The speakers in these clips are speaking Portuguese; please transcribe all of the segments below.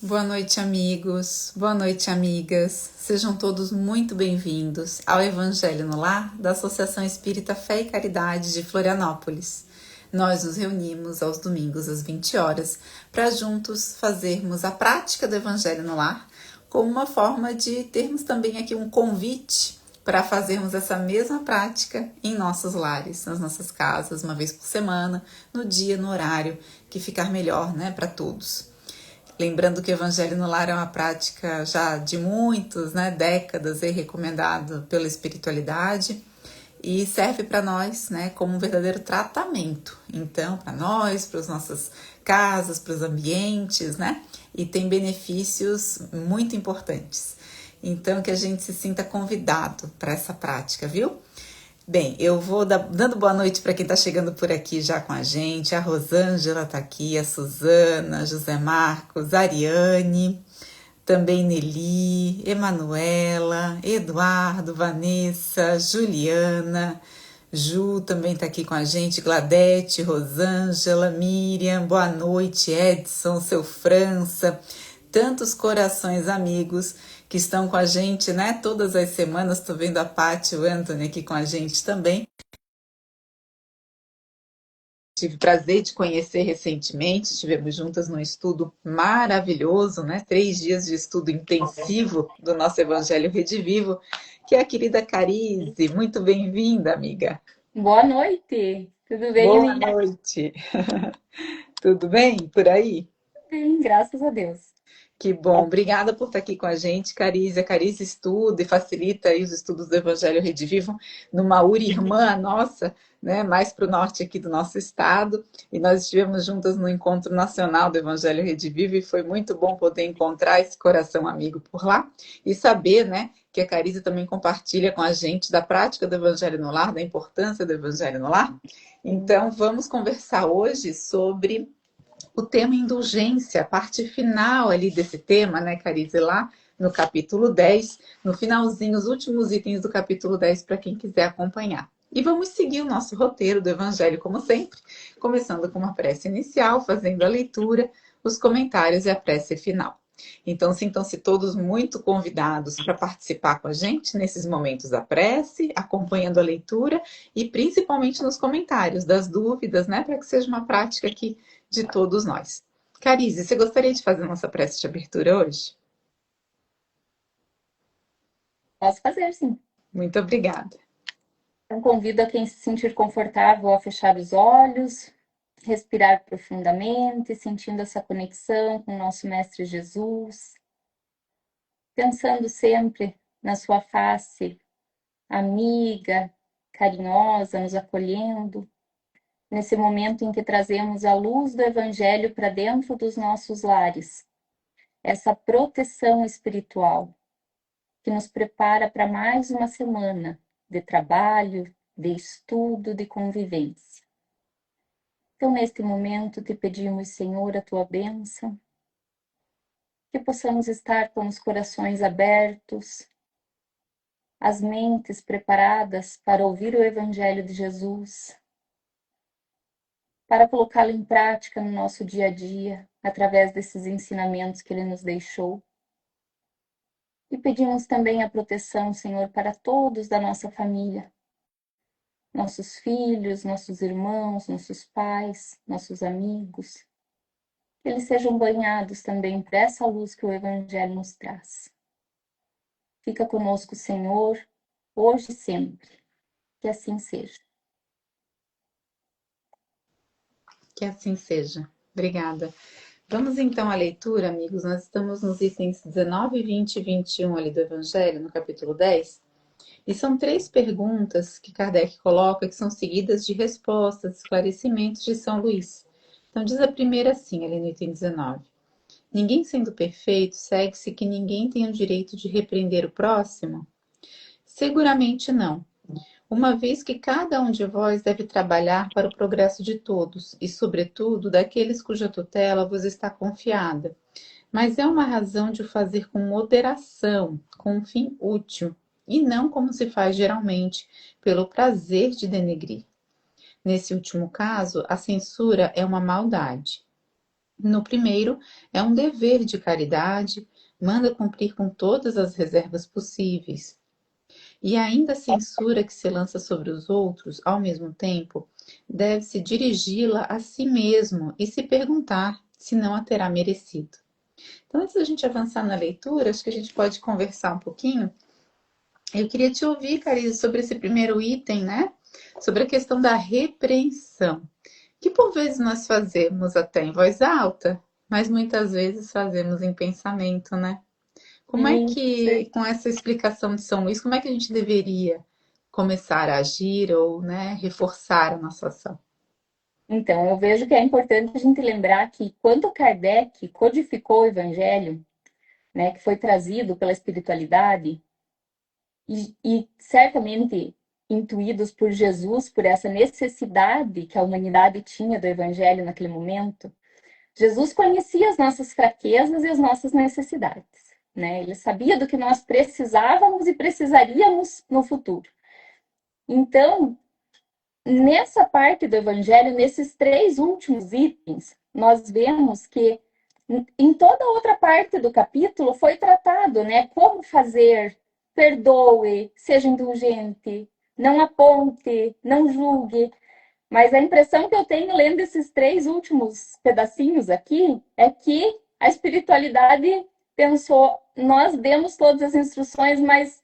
Boa noite, amigos. Boa noite, amigas. Sejam todos muito bem-vindos ao Evangelho no Lar da Associação Espírita Fé e Caridade de Florianópolis. Nós nos reunimos aos domingos às 20 horas para juntos fazermos a prática do Evangelho no Lar, como uma forma de termos também aqui um convite para fazermos essa mesma prática em nossos lares, nas nossas casas, uma vez por semana, no dia, no horário que ficar melhor, né, para todos. Lembrando que o Evangelho no Lar é uma prática já de muitas décadas recomendado pela espiritualidade e serve para nós como um verdadeiro tratamento. Então, para nós, para as nossas casas, para os ambientes, e tem benefícios muito importantes. Então, que a gente se sinta convidado para essa prática, viu? Bem, eu vou dando boa noite para quem está chegando por aqui já com a gente. A Rosângela está aqui, a Suzana, José Marcos, a Ariane, também Nelly, Emanuela, Eduardo, Vanessa, Juliana, Ju também está aqui com a gente, Gladete, Rosângela, Miriam, boa noite, Edson, seu França, tantos corações amigos que estão com a gente, todas as semanas. Estou vendo a Paty e o Anthony aqui com a gente também. Tive prazer de conhecer recentemente, estivemos juntas num estudo maravilhoso, 3 dias de estudo intensivo do nosso Evangelho Redivivo, que é a querida Carize. Muito bem-vinda, amiga. Boa noite, tudo bem, Boa amiga? noite. Tudo bem por aí? Bem, graças a Deus. Que bom, obrigada por estar aqui com a gente, Carize. A Carize estuda e facilita aí os estudos do Evangelho Redivivo numa URI-irmã nossa, mais para o norte aqui do nosso estado. E nós estivemos juntas no Encontro Nacional do Evangelho Redivivo e foi muito bom poder encontrar esse coração amigo por lá e saber, que a Carize também compartilha com a gente da prática do Evangelho no Lar, da importância do Evangelho no Lar. Então, vamos conversar hoje sobre o tema indulgência, a parte final ali desse tema, Carize, lá no capítulo 10, no finalzinho, os últimos itens do capítulo 10, para quem quiser acompanhar. E vamos seguir o nosso roteiro do Evangelho, como sempre, começando com uma prece inicial, fazendo a leitura, os comentários e a prece final. Então, sintam-se todos muito convidados para participar com a gente nesses momentos da prece, acompanhando a leitura e principalmente nos comentários das dúvidas, para que seja uma prática aqui de todos nós. Carize, você gostaria de fazer nossa prece de abertura hoje? Posso fazer, sim. Muito obrigada. Então, convido a quem se sentir confortável a fechar os olhos, respirar profundamente, sentindo essa conexão com o nosso Mestre Jesus, pensando sempre na sua face amiga, carinhosa, nos acolhendo, nesse momento em que trazemos a luz do Evangelho para dentro dos nossos lares, essa proteção espiritual que nos prepara para mais uma semana de trabalho, de estudo, de convivência. Então, neste momento, te pedimos, Senhor, a tua bênção, que possamos estar com os corações abertos, as mentes preparadas para ouvir o Evangelho de Jesus, para colocá-lo em prática no nosso dia a dia, através desses ensinamentos que ele nos deixou. E pedimos também a proteção, Senhor, para todos da nossa família, nossos filhos, nossos irmãos, nossos pais, nossos amigos, que eles sejam banhados também por essa luz que o Evangelho nos traz. Fica conosco, Senhor, hoje e sempre. Que assim seja. Que assim seja. Obrigada. Vamos então à leitura, amigos. Nós estamos nos itens 19, 20 e 21 ali do Evangelho, no capítulo 10. E são 3 perguntas que Kardec coloca que são seguidas de respostas, esclarecimentos de São Luís. Então diz a primeira assim, ali no item 19. Ninguém sendo perfeito, segue-se que ninguém tem o direito de repreender o próximo? Seguramente não, uma vez que cada um de vós deve trabalhar para o progresso de todos, e sobretudo daqueles cuja tutela vos está confiada. Mas é uma razão de o fazer com moderação, com um fim útil, e não como se faz geralmente, pelo prazer de denegrir. Nesse último caso, a censura é uma maldade. No primeiro, é um dever de caridade, manda cumprir com todas as reservas possíveis. E ainda a censura que se lança sobre os outros, ao mesmo tempo, deve-se dirigi-la a si mesmo e se perguntar se não a terá merecido. Então, antes da gente avançar na leitura, acho que a gente pode conversar um pouquinho. Eu queria te ouvir, Cariza, sobre esse primeiro item, né? Sobre a questão da repreensão, que por vezes nós fazemos até em voz alta, mas muitas vezes fazemos em pensamento, né? Como é Sim, que, com essa explicação de São Luís, como é que a gente deveria começar a agir ou, né, reforçar a nossa ação? então, eu vejo que é importante a gente lembrar que quando Kardec codificou o Evangelho, né, que foi trazido pela espiritualidade, e certamente intuídos por Jesus, por essa necessidade que a humanidade tinha do Evangelho naquele momento, Jesus conhecia as nossas fraquezas e as nossas necessidades, né? Ele sabia do que nós precisávamos e precisaríamos no futuro. Então, nessa parte do Evangelho, nesses três últimos itens, nós vemos que em toda outra parte do capítulo foi tratado, né? Como fazer, perdoe, seja indulgente, não aponte, não julgue. Mas a impressão que eu tenho lendo esses três últimos pedacinhos aqui é que a espiritualidade pensou, nós demos todas as instruções, mas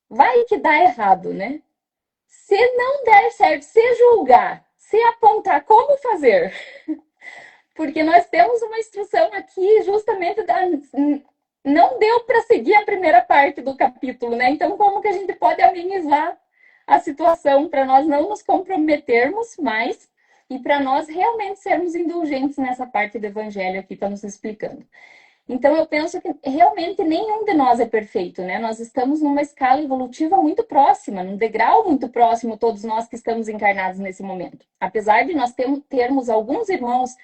vai que dá errado, né? Se não der certo, se julgar, se apontar como fazer, porque nós temos uma instrução aqui justamente da não deu para seguir a primeira parte do capítulo, né? Então, como que a gente pode amenizar a situação para nós não nos comprometermos mais e para nós realmente sermos indulgentes nessa parte do evangelho aqui está nos explicando. Então, eu penso que realmente nenhum de nós é perfeito, né? Nós estamos numa escala evolutiva muito próxima, num degrau muito próximo, todos nós que estamos encarnados nesse momento. Apesar de nós termos alguns irmãos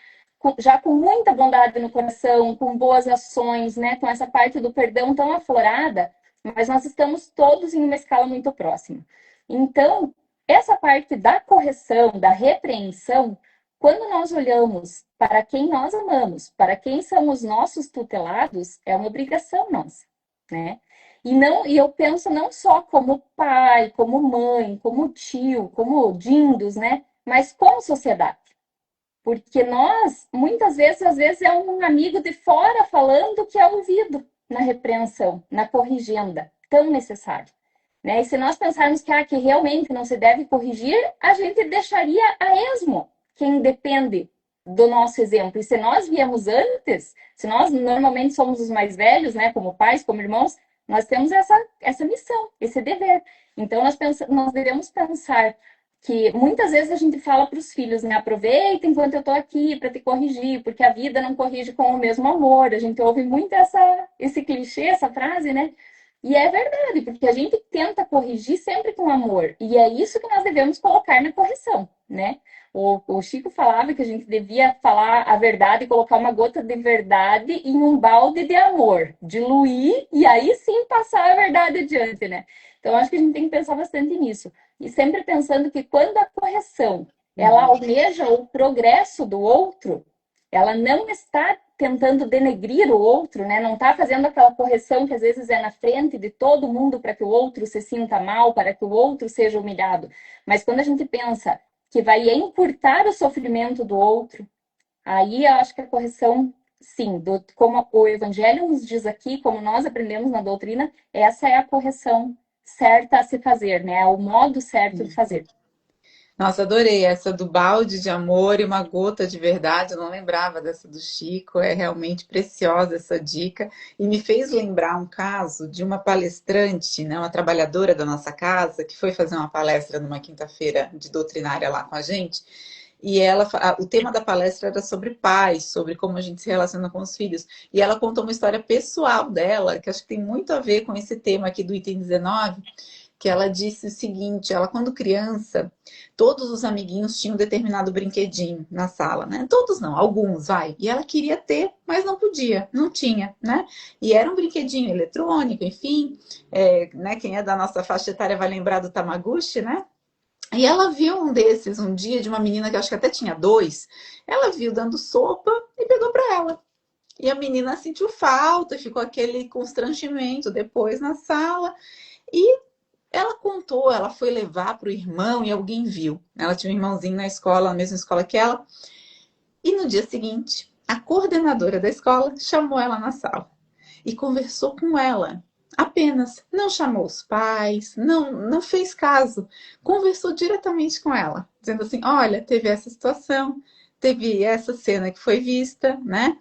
já com muita bondade no coração, com boas ações, né? Com essa parte do perdão tão aflorada, mas nós estamos todos em uma escala muito próxima. Então, essa parte da correção, da repreensão, quando nós olhamos para quem nós amamos, para quem são os nossos tutelados, é uma obrigação nossa, né? E eu penso não só como pai, como mãe, como tio, como dindos, né? Mas como sociedade. Porque nós, muitas vezes, às vezes é um amigo de fora falando que é ouvido na repreensão, na corrigenda, tão necessário. Né? E se nós pensarmos que realmente não se deve corrigir, a gente deixaria a esmo quem depende do nosso exemplo. E se nós viemos antes, se nós normalmente somos os mais velhos, né, como pais, como irmãos, nós temos essa missão, esse dever. Então, nós devemos pensar que muitas vezes a gente fala para os filhos, né, aproveita enquanto eu estou aqui para te corrigir, porque a vida não corrige com o mesmo amor. A gente ouve muito esse clichê, essa frase, né? E é verdade, porque a gente tenta corrigir sempre com amor. E é isso que nós devemos colocar na correção, né? O Chico falava que a gente devia falar a verdade e colocar uma gota de verdade em um balde de amor, diluir e aí sim passar a verdade adiante, né? Então, acho que a gente tem que pensar bastante nisso. E sempre pensando que quando a correção ela Uhum. almeja o progresso do outro, ela não está tentando denegrir o outro, né? Não está fazendo aquela correção que às vezes é na frente de todo mundo para que o outro se sinta mal, para que o outro seja humilhado. Mas quando a gente pensa que vai encurtar o sofrimento do outro, aí eu acho que a correção, sim, como o Evangelho nos diz aqui, como nós aprendemos na doutrina, essa é a correção certa a se fazer, né? É o modo certo de fazer. Nossa, adorei essa do balde de amor e uma gota de verdade. Eu não lembrava dessa do Chico. É realmente preciosa essa dica. E me fez lembrar um caso de uma palestrante, né, uma trabalhadora da nossa casa, que foi fazer uma palestra numa quinta-feira de doutrinária lá com a gente. E o tema da palestra era sobre pais, sobre como a gente se relaciona com os filhos. E ela contou uma história pessoal dela, que acho que tem muito a ver com esse tema aqui do item 19, que ela disse o seguinte: ela, quando criança, todos os amiguinhos tinham um determinado brinquedinho na sala, né? Todos não, alguns, vai. E ela queria ter, mas não podia, não tinha, né? E era um brinquedinho eletrônico, enfim. Né? Quem é da nossa faixa etária vai lembrar do Tamagotchi, né? E ela viu um desses um dia, de uma menina que eu acho que até tinha dois. Ela viu dando sopa e pegou para ela. E a menina sentiu falta, ficou aquele constrangimento depois na sala. E ela contou, ela foi levar para o irmão e alguém viu. Ela tinha um irmãozinho na escola, na mesma escola que ela. E no dia seguinte, a coordenadora da escola chamou ela na sala e conversou com ela. Apenas não chamou os pais, não fez caso, conversou diretamente com ela, dizendo assim: olha, teve essa situação, teve essa cena que foi vista, né?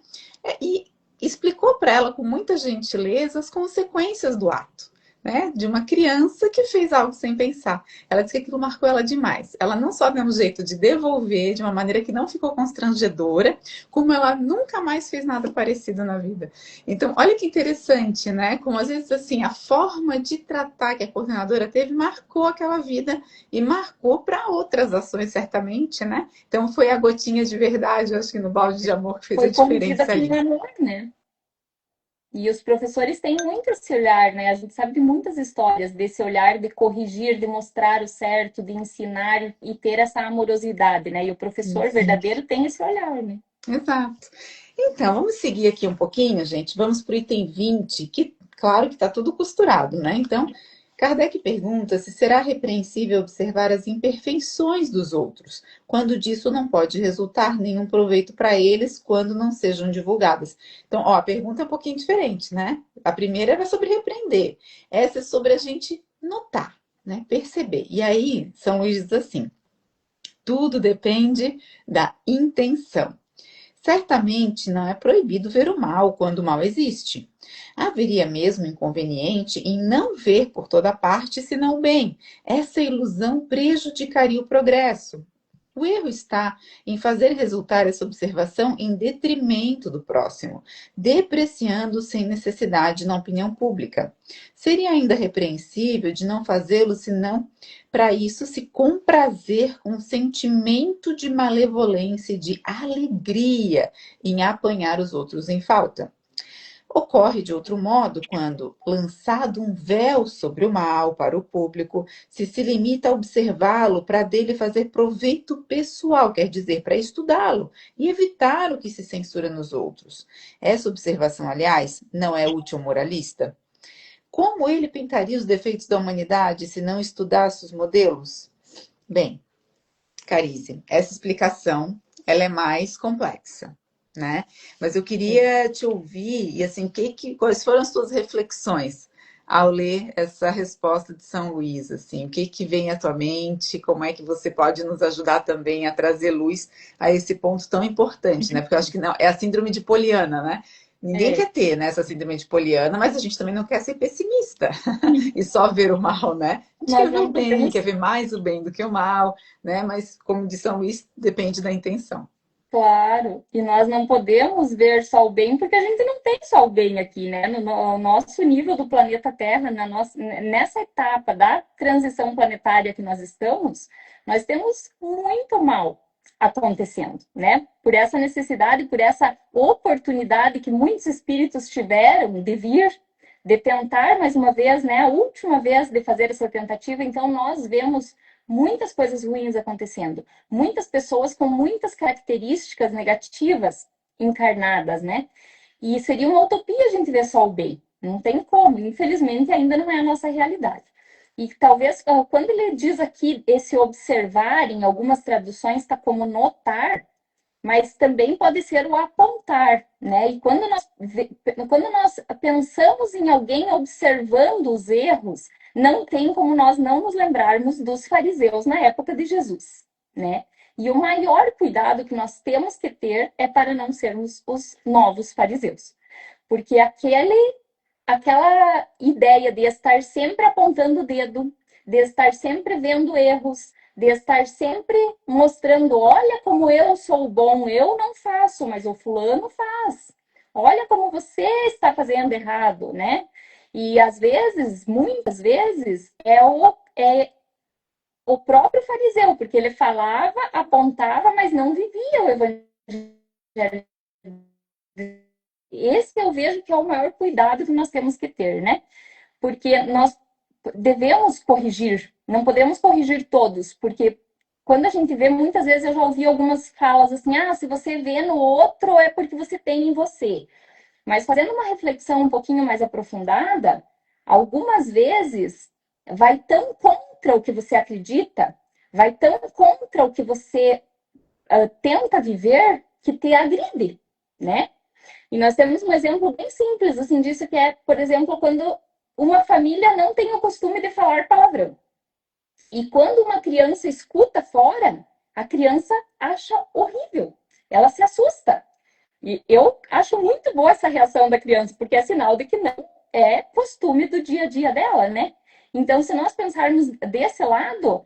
E explicou para ela com muita gentileza as consequências do ato, né? De uma criança que fez algo sem pensar. Ela disse que aquilo marcou ela demais. Ela não só deu um jeito de devolver de uma maneira que não ficou constrangedora, como ela nunca mais fez nada parecido na vida. Então, olha que interessante, né? Como às vezes assim, a forma de tratar que a coordenadora teve marcou aquela vida e marcou para outras ações, certamente, né? Então, foi a gotinha de verdade, eu acho que no balde de amor que fez a Foi corrigida diferença com ali. amor, né? E os professores têm muito esse olhar, né? A gente sabe de muitas histórias desse olhar de corrigir, de mostrar o certo, de ensinar e ter essa amorosidade, né? E o professor Isso. verdadeiro tem esse olhar, né? Exato. Então, vamos seguir aqui um pouquinho, gente. Vamos para o item 20, que, claro que está tudo costurado, né? Então, Kardec pergunta se será repreensível observar as imperfeições dos outros, quando disso não pode resultar nenhum proveito para eles quando não sejam divulgadas. Então, ó, a pergunta é um pouquinho diferente, né? A primeira era sobre repreender, essa é sobre a gente notar, né? Perceber. E aí, São Luís diz assim: tudo depende da intenção. Certamente não é proibido ver o mal quando o mal existe. Haveria mesmo inconveniente em não ver por toda parte senão o bem. Essa ilusão prejudicaria o progresso. O erro está em fazer resultar essa observação em detrimento do próximo, depreciando sem necessidade na opinião pública. Seria ainda repreensível de não fazê-lo senão para isso se comprazer com um sentimento de malevolência e de alegria em apanhar os outros em falta. Ocorre de outro modo quando, lançado um véu sobre o mal para o público, se limita a observá-lo para dele fazer proveito pessoal, quer dizer, para estudá-lo e evitar o que se censura nos outros. Essa observação, aliás, não é útil moralista? Como ele pintaria os defeitos da humanidade se não estudasse os modelos? Bem, Carice, essa explicação ela é mais complexa, né? Mas eu queria te ouvir e assim, quais foram as suas reflexões ao ler essa resposta de São Luís? Assim, o que vem à tua mente? Como é que você pode nos ajudar também a trazer luz a esse ponto tão importante, né? Porque eu acho que não é a síndrome de Poliana, né? Ninguém É, quer ter, né, essa síndrome de Poliana, mas a gente também não quer ser pessimista e só ver o mal, né? A gente quer nós ver o não bem, quer podemos, ver mais o bem do que o mal, né? Mas, como diz São Luís, depende da intenção. claro, e nós não podemos ver só o bem, porque a gente não tem só o bem aqui, né? No nosso nível do planeta Terra, nessa etapa da transição planetária que nós estamos, nós temos muito mal acontecendo, né? Por essa necessidade, por essa oportunidade que muitos espíritos tiveram de vir, de tentar mais uma vez, né? A última vez de fazer essa tentativa, então nós vemos muitas coisas ruins acontecendo, muitas pessoas com muitas características negativas encarnadas, né? E seria uma utopia a gente ver só o bem. Não tem como, infelizmente ainda não é a nossa realidade. E talvez quando ele diz aqui esse observar, em algumas traduções está como notar, mas também pode ser o apontar, né? E quando nós pensamos em alguém observando os erros, não tem como nós não nos lembrarmos dos fariseus na época de Jesus, né? E o maior cuidado que nós temos que ter é para não sermos os novos fariseus, porque aquela ideia de estar sempre apontando o dedo, de estar sempre vendo erros, de estar sempre mostrando, olha como eu sou bom, eu não faço, mas o fulano faz. Olha como você está fazendo errado, né? E às vezes, muitas vezes, o próprio fariseu, porque ele falava, apontava, mas não vivia o evangelho. Esse eu vejo que é o maior cuidado que nós temos que ter, né? Porque nós devemos corrigir, não podemos corrigir todos, porque quando a gente vê, muitas vezes eu já ouvi algumas falas assim, se você vê no outro é porque você tem em você. Mas fazendo uma reflexão um pouquinho mais aprofundada, algumas vezes vai tão contra o que você acredita, vai tão contra o que você tenta viver, que te agride, né? E nós temos um exemplo bem simples assim disso, que é, por exemplo, quando uma família não tem o costume de falar palavrão. E quando uma criança escuta fora, a criança acha horrível, ela se assusta. E eu acho muito boa essa reação da criança, porque é sinal de que não é costume do dia a dia dela, né? Então, se nós pensarmos desse lado,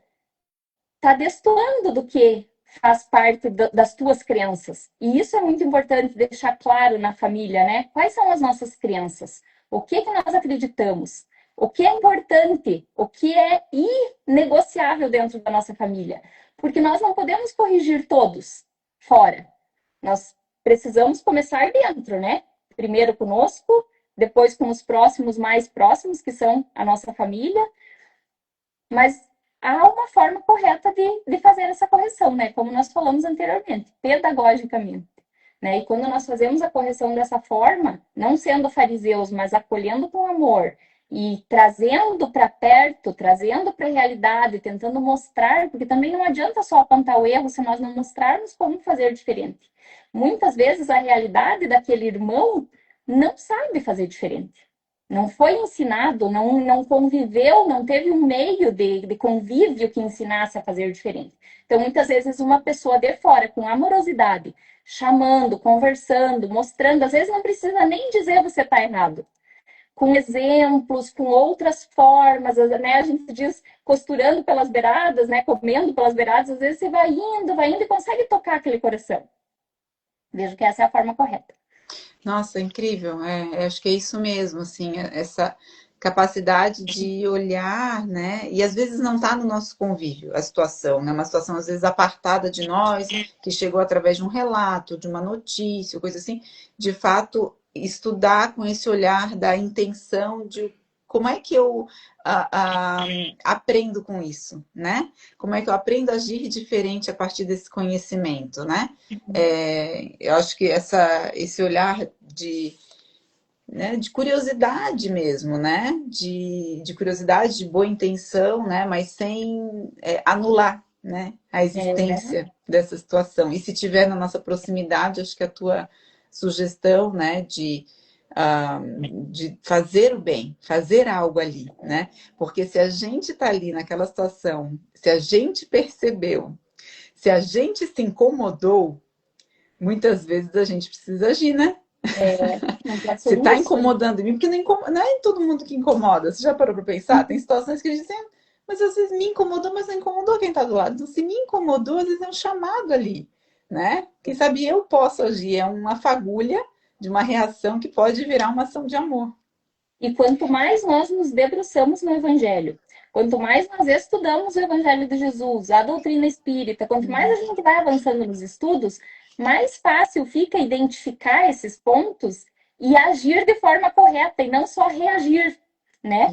tá destoando do que faz parte das tuas crenças. E isso é muito importante deixar claro na família, né? Quais são as nossas crenças? O que nós acreditamos? O que é importante? O que é inegociável dentro da nossa família? Porque nós não podemos corrigir todos fora. Nós precisamos começar dentro, né? Primeiro conosco, depois com os próximos mais próximos, que são a nossa família. Mas há uma forma correta de fazer essa correção, né? Como nós falamos anteriormente, pedagogicamente. Né? E quando nós fazemos a correção dessa forma, não sendo fariseus, mas acolhendo com amor e trazendo para perto, trazendo para a realidade, tentando mostrar, porque também não adianta só apontar o erro se nós não mostrarmos como fazer diferente. Muitas vezes a realidade daquele irmão não sabe fazer diferente. Não foi ensinado, não conviveu, não teve um meio de convívio que ensinasse a fazer diferente. Então, muitas vezes, uma pessoa de fora, com amorosidade, chamando, conversando, mostrando, às vezes não precisa nem dizer você está errado. Com exemplos, com outras formas, né? A gente diz costurando pelas beiradas, né? Comendo pelas beiradas, às vezes você vai indo e consegue tocar aquele coração. Vejo que essa é a forma correta. Nossa, incrível. Acho que é isso mesmo, assim, essa capacidade de olhar, né? E às vezes não está no nosso convívio a situação, né? Uma situação às vezes apartada de nós, que chegou através de um relato, de uma notícia, coisa assim. De fato, estudar com esse olhar da intenção de como é que eu aprendo com isso, né? Como é que eu aprendo a agir diferente a partir desse conhecimento, né? Eu acho que esse olhar né, de curiosidade mesmo, né? De curiosidade, de boa intenção, né? Mas sem anular, né? A existência dessa situação. E se tiver na nossa proximidade, acho que a tua sugestão, né? De fazer o bem, fazer algo ali, né? Porque se a gente está ali naquela situação, se a gente percebeu, se a gente se incomodou, muitas vezes a gente precisa agir, né? Não pode Se ser está isso. incomodando em mim, porque não é todo mundo que incomoda. Você já parou para pensar? Tem situações que a gente diz, mas às vezes me incomodou, mas não incomodou quem está do lado. Então, se me incomodou, às vezes é um chamado ali, né? Quem sabe eu posso agir, é uma fagulha de uma reação que pode virar uma ação de amor. E quanto mais nós nos debruçamos no Evangelho, quanto mais nós estudamos o Evangelho de Jesus, a doutrina espírita, quanto mais a gente vai avançando nos estudos, mais fácil fica identificar esses pontos e agir de forma correta e não só reagir, né?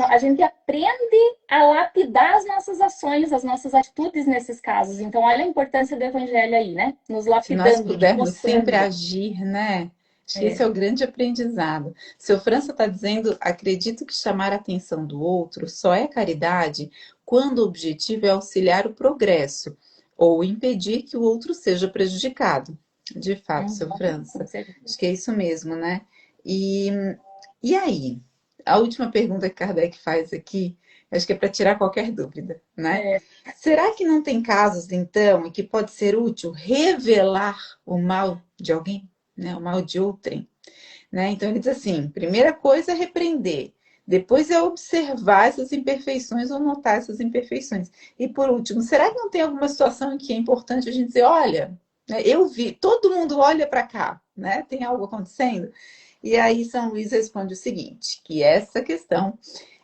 A gente aprende a lapidar as nossas ações, as nossas atitudes nesses casos. Então, olha a importância do Evangelho aí, né? Nos lapidando, Se nós pudermos sempre mostrando. agir, né? Acho que esse é o grande aprendizado. Seu França está dizendo, acredito que chamar a atenção do outro só é caridade quando o objetivo é auxiliar o progresso ou impedir que o outro seja prejudicado. De fato, seu França. Acho que é isso mesmo, né? E aí? A última pergunta que Kardec faz aqui, acho que é para tirar qualquer dúvida, né? Será que não tem casos, então, em que pode ser útil revelar o mal de alguém? Né, o mal de outrem, né? Então ele diz assim: primeira coisa é repreender, depois é observar essas imperfeições ou notar essas imperfeições. E por último, será que não tem alguma situação em que é importante a gente dizer, olha, né, eu vi, todo mundo olha para cá, né? Tem algo acontecendo? E aí São Luís responde o seguinte, que essa questão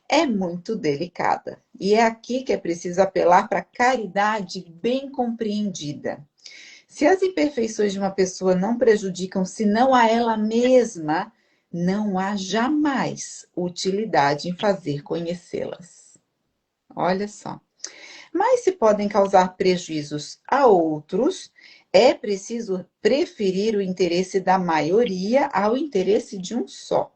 é muito delicada. E é aqui que é preciso apelar para a caridade bem compreendida. Se as imperfeições de uma pessoa não prejudicam senão a ela mesma, não há jamais utilidade em fazer conhecê-las. Olha só. Mas se podem causar prejuízos a outros, é preciso preferir o interesse da maioria ao interesse de um só.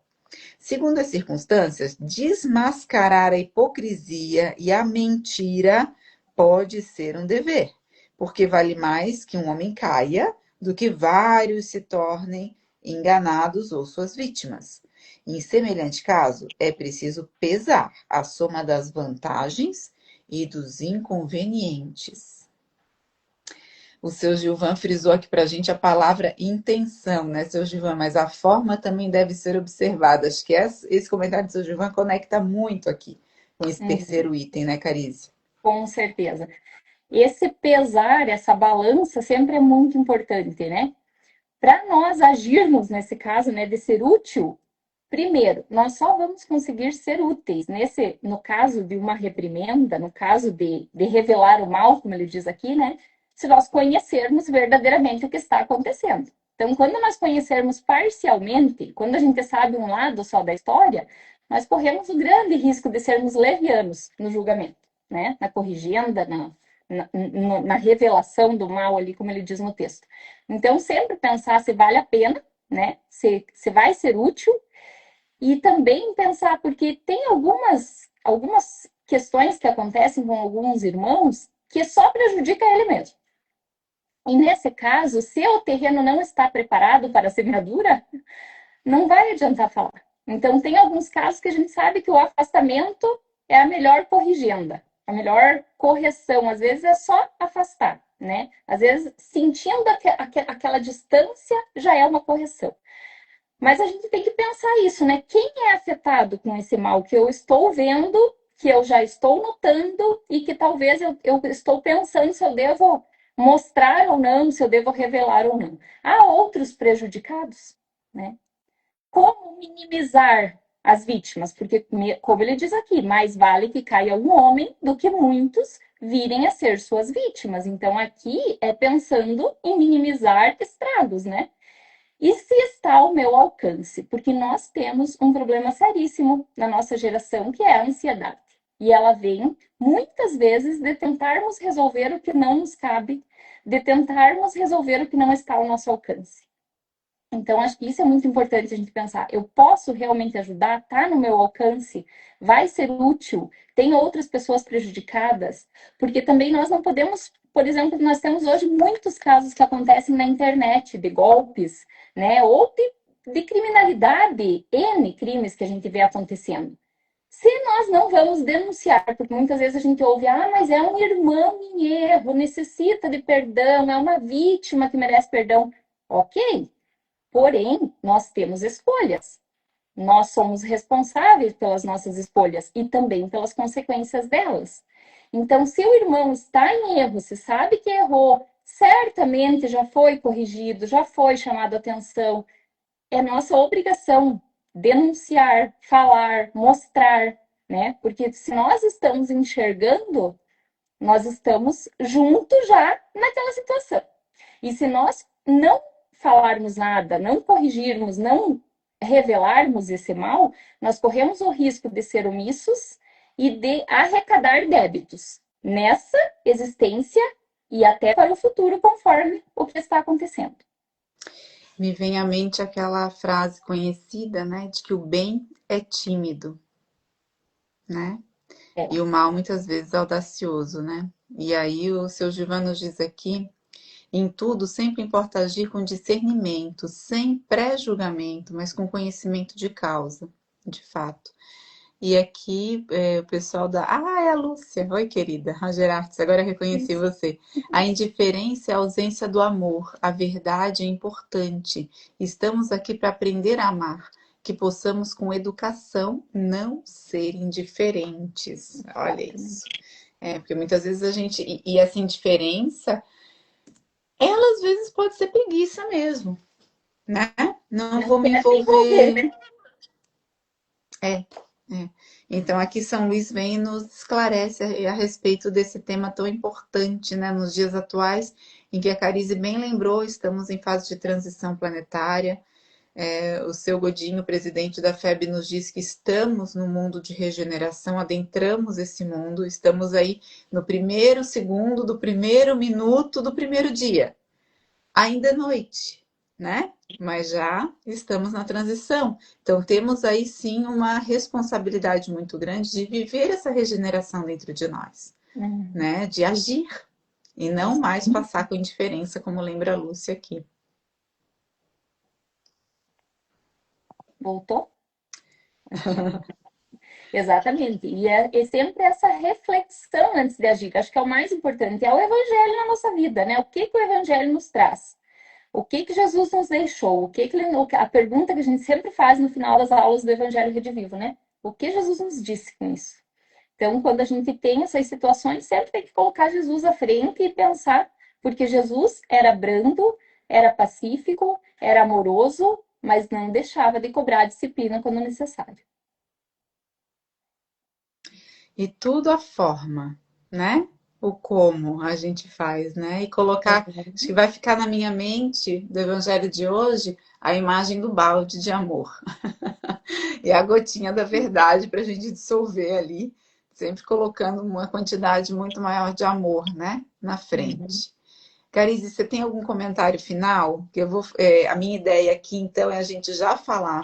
Segundo as circunstâncias, desmascarar a hipocrisia e a mentira pode ser um dever, porque vale mais que um homem caia do que vários se tornem enganados ou suas vítimas. Em semelhante caso, é preciso pesar a soma das vantagens e dos inconvenientes. O seu Gilvan frisou aqui para a gente a palavra intenção, né, seu Gilvan? Mas a forma também deve ser observada. Acho que esse comentário do seu Gilvan conecta muito aqui com esse terceiro item, né, Carize? Com certeza. Esse pesar, essa balança sempre é muito importante, né? Para nós agirmos nesse caso, né, de ser útil, primeiro, nós só vamos conseguir ser úteis no caso de uma reprimenda, no caso de revelar o mal, como ele diz aqui, né, se nós conhecermos verdadeiramente o que está acontecendo. Então, quando nós conhecermos parcialmente, quando a gente sabe um lado só da história, nós corremos o grande risco de sermos levianos no julgamento, né, na corrigenda, na revelação do mal ali, como ele diz no texto. Então, sempre pensar se vale a pena, né? Se vai ser útil, e também pensar, porque tem algumas questões que acontecem com alguns irmãos que só prejudica ele mesmo. E nesse caso, se o terreno não está preparado para a semeadura, não vai adiantar falar. Então, tem alguns casos que a gente sabe que o afastamento é a melhor corrigenda, a melhor correção. Às vezes é só afastar, né? Às vezes, sentindo aquela distância, já é uma correção. Mas a gente tem que pensar isso, né? Quem é afetado com esse mal que eu estou vendo, que eu já estou notando e que talvez eu estou pensando se eu devo mostrar ou não, se eu devo revelar ou não. Há outros prejudicados, né? Como minimizar as vítimas? Porque, como ele diz aqui, mais vale que caia um homem do que muitos virem a ser suas vítimas. Então, aqui é pensando em minimizar estragos, né? E se está ao meu alcance? Porque nós temos um problema seríssimo na nossa geração, que é a ansiedade. E ela vem, muitas vezes, de tentarmos resolver o que não nos cabe, de tentarmos resolver o que não está ao nosso alcance. Então, acho que isso é muito importante a gente pensar. Eu posso realmente ajudar? Está no meu alcance? Vai ser útil? Tem outras pessoas prejudicadas? Porque também nós não podemos, por exemplo, nós temos hoje muitos casos que acontecem na internet, de golpes, né? Ou de criminalidade, N crimes que a gente vê acontecendo. Se nós não vamos denunciar, porque muitas vezes a gente ouve, mas é um irmão em erro, necessita de perdão, é uma vítima que merece perdão. Ok, porém, nós temos escolhas. Nós somos responsáveis pelas nossas escolhas e também pelas consequências delas. Então, se o irmão está em erro, se sabe que errou, certamente já foi corrigido, já foi chamado a atenção, é nossa obrigação denunciar, falar, mostrar, né? Porque se nós estamos enxergando, nós estamos juntos já naquela situação. E se nós não falarmos nada, não corrigirmos, não revelarmos esse mal, nós corremos o risco de ser omissos e de arrecadar débitos nessa existência e até para o futuro, conforme o que está acontecendo. Me vem à mente aquela frase conhecida, né, de que o bem é tímido, né? É. E o mal muitas vezes é audacioso, né? E aí o seu Gilvan nos diz aqui: em tudo sempre importa agir com discernimento, sem pré-julgamento, mas com conhecimento de causa, de fato. E aqui o pessoal da. É a Lúcia. Oi, querida. A Gerardes, agora eu reconheci Isso. você. A indiferença é a ausência do amor. A verdade é importante. Estamos aqui para aprender a amar. Que possamos, com educação, não ser indiferentes. Olha isso. Porque muitas vezes a gente. E essa indiferença, ela às vezes pode ser preguiça mesmo, né? Não vou me envolver. Né? É. Então, aqui São Luís vem e nos esclarece a respeito desse tema tão importante, né, nos dias atuais, em que a Carize bem lembrou, estamos em fase de transição planetária, O seu Godinho, presidente da FEB, nos diz que estamos no mundo de regeneração, adentramos esse mundo, estamos aí no primeiro segundo do primeiro minuto do primeiro dia, ainda é noite, né? Mas já estamos na transição. Então, temos aí sim uma responsabilidade muito grande de viver essa regeneração dentro de nós, né? De agir e não mais passar com indiferença, como lembra a Lúcia aqui. Voltou? Exatamente. E é sempre essa reflexão antes de agir. Acho que é o mais importante. É o evangelho na nossa vida, né? O que o evangelho nos traz? O que Jesus nos deixou? A pergunta que a gente sempre faz no final das aulas do Evangelho Redivivo, né? O que Jesus nos disse com isso? Então, quando a gente tem essas situações, sempre tem que colocar Jesus à frente e pensar, porque Jesus era brando, era pacífico, era amoroso, mas não deixava de cobrar a disciplina quando necessário. E tudo a forma, né? O como a gente faz, né? E colocar, acho que vai ficar na minha mente do Evangelho de hoje a imagem do balde de amor e a gotinha da verdade para a gente dissolver ali, sempre colocando uma quantidade muito maior de amor, né? Na frente. Carize, você tem algum comentário final? Que eu vou, a minha ideia aqui, então, é a gente já falar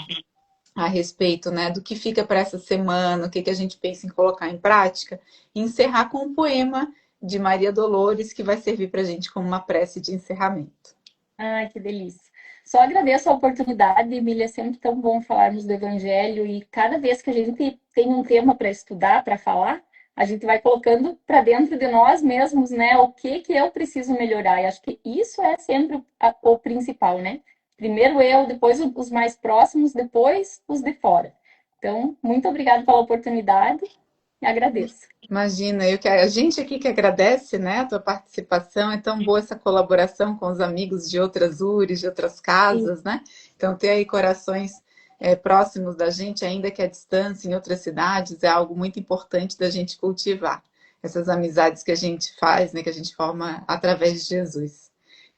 a respeito, né, do que fica para essa semana, o que a gente pensa em colocar em prática, e encerrar com um poema de Maria Dolores, que vai servir para a gente como uma prece de encerramento. Ai, que delícia. Só agradeço a oportunidade, Emília, é sempre tão bom falarmos do Evangelho e cada vez que a gente tem um tema para estudar, para falar, a gente vai colocando para dentro de nós mesmos, né, o que eu preciso melhorar. E acho que isso é sempre o principal, né? Primeiro eu, depois os mais próximos, depois os de fora. Então, muito obrigada pela oportunidade e agradeço. Imagina, a gente aqui que agradece, né, a tua participação, é tão boa essa colaboração com os amigos de outras URIs, de outras casas, né? Então, ter aí corações próximos da gente, ainda que à distância, em outras cidades, é algo muito importante da gente cultivar. Essas amizades que a gente faz, né, que a gente forma através de Jesus.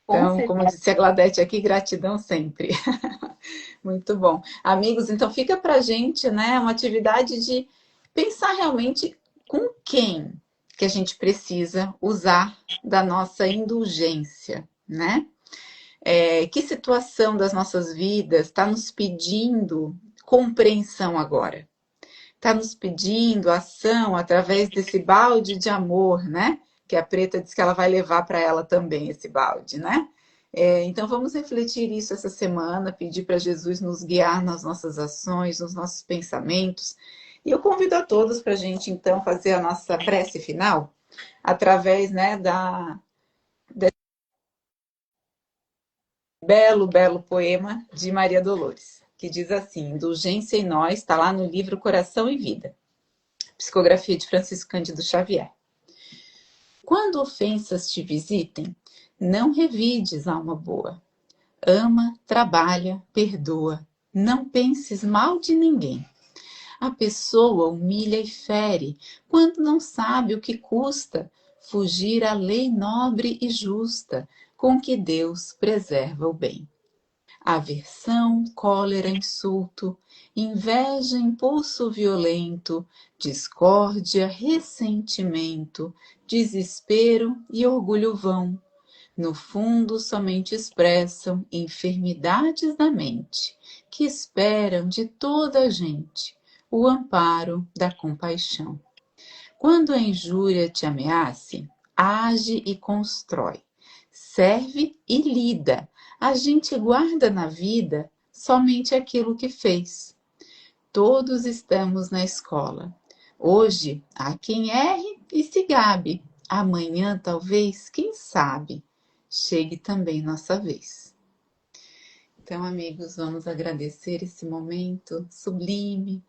Então, como disse a Gladete aqui, gratidão sempre. Muito bom. Amigos, então fica pra gente, né, uma atividade de pensar realmente com quem que a gente precisa usar da nossa indulgência, né? Que situação das nossas vidas está nos pedindo compreensão agora? Está nos pedindo ação através desse balde de amor, né? Que a Preta diz que ela vai levar para ela também esse balde, né? Então vamos refletir isso essa semana, pedir para Jesus nos guiar nas nossas ações, nos nossos pensamentos. E eu convido a todos para a gente então fazer a nossa prece final através, né, desse belo poema de Maria Dolores, que diz assim: Indulgência em nós, está lá no livro Coração e Vida, psicografia de Francisco Cândido Xavier. Quando ofensas te visitem, não revides, alma boa. Ama, trabalha, perdoa. Não penses mal de ninguém. A pessoa humilha e fere quando não sabe o que custa fugir à lei nobre e justa com que Deus preserva o bem. Aversão, cólera, insulto, inveja, impulso violento, discórdia, ressentimento, desespero e orgulho vão. No fundo, somente expressam enfermidades da mente, que esperam de toda a gente o amparo da compaixão. Quando a injúria te ameace, age e constrói, serve e lida. A gente guarda na vida somente aquilo que fez. Todos estamos na escola. Hoje há quem erre e se gabe. Amanhã, talvez, quem sabe, chegue também nossa vez. Então, amigos, vamos agradecer esse momento sublime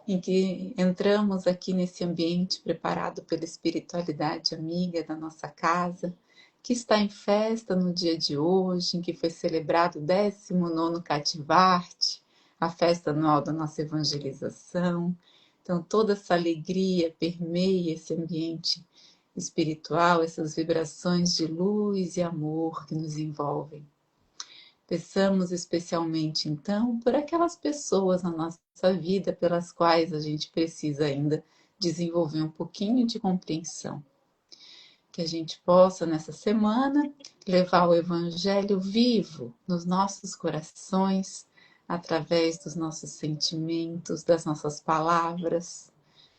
em que entramos aqui nesse ambiente preparado pela espiritualidade amiga da nossa casa, que está em festa no dia de hoje, em que foi celebrado o 19º Cativarte, a festa anual da nossa evangelização. Então, toda essa alegria permeia esse ambiente espiritual, essas vibrações de luz e amor que nos envolvem. Peçamos especialmente, então, por aquelas pessoas na nossa vida pelas quais a gente precisa ainda desenvolver um pouquinho de compreensão. Que a gente possa, nessa semana, levar o Evangelho vivo nos nossos corações, através dos nossos sentimentos, das nossas palavras,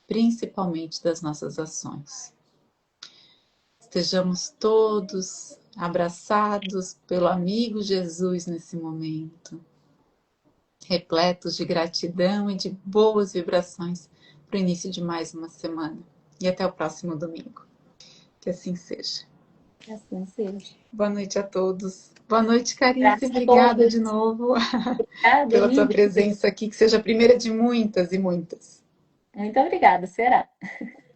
principalmente das nossas ações. Estejamos todos abraçados pelo amigo Jesus nesse momento, repletos de gratidão e de boas vibrações para o início de mais uma semana. E até o próximo domingo. Que assim seja. Que assim seja. Boa noite a todos. Boa noite, Carice. Abraço a Obrigada todos. de novo Obrigada, pela tua Ingrid. presença aqui, que seja a primeira de muitas e muitas. Muito obrigada, será.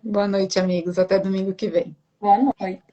Boa noite, amigos. Até domingo que vem. Boa noite.